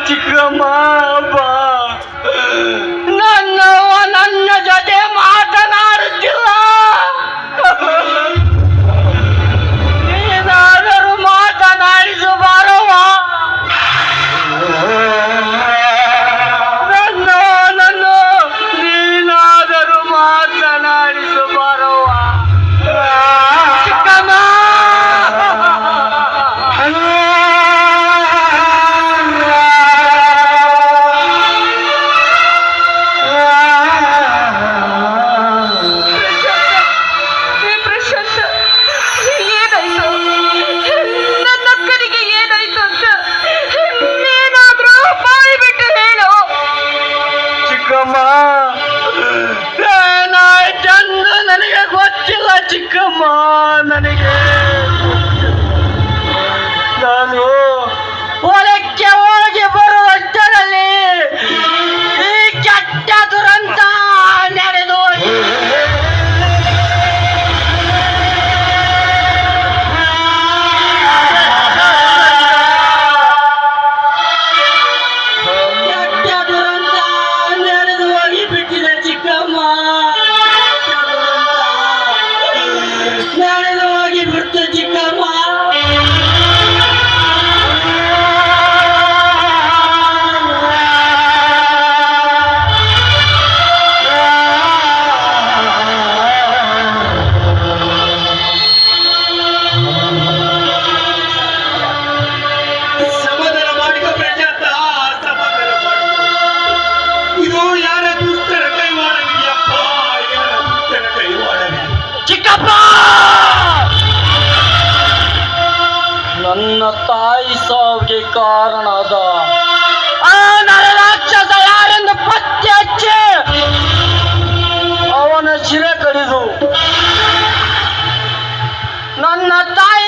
ಚಿಕ್ಕಮ್ಮ ಬಾ. ನನ್ನವ್ವ ನನ್ನ ಜೊತೆ ಮಾತನಾಡುತ್ತಿಲ್ಲ. ನೀನಾದರೂ ಮಾತನಾಡಿಸು ಬಾರವ್ವ. ನನ್ನನ್ನು ನೀನಾದರೂ ಮಾತನಾಡಿಸು ಬಾರವ್ವ. ಚಿಕ್ಕಮ್ಮ ಏನಾಯ್ತೆಂದು ನನಗೆ ಗೊತ್ತಿಲ್ಲ ಚಿಕ್ಕಮ್ಮ. ನನಗೆ ನಾನು ಹೊಲಕ್ಕೆ ಹೋಗಿ ಬರುವಷ್ಟರಲ್ಲಿ ಈ ಕೆಟ್ಟ ದುರಂತ ನಡೆದು ನನ್ನ ತಾಯಿ ಸಾವಿಗೆ ಕಾರಣದ ಆ ನರರಾಕ್ಷಸ ಯಾರೆಂದು ಪತ್ತೆ ಹಚ್ಚಿ ಅವನ ಶಿರೆ ಕಡಿದು ನನ್ನ ತಾಯಿ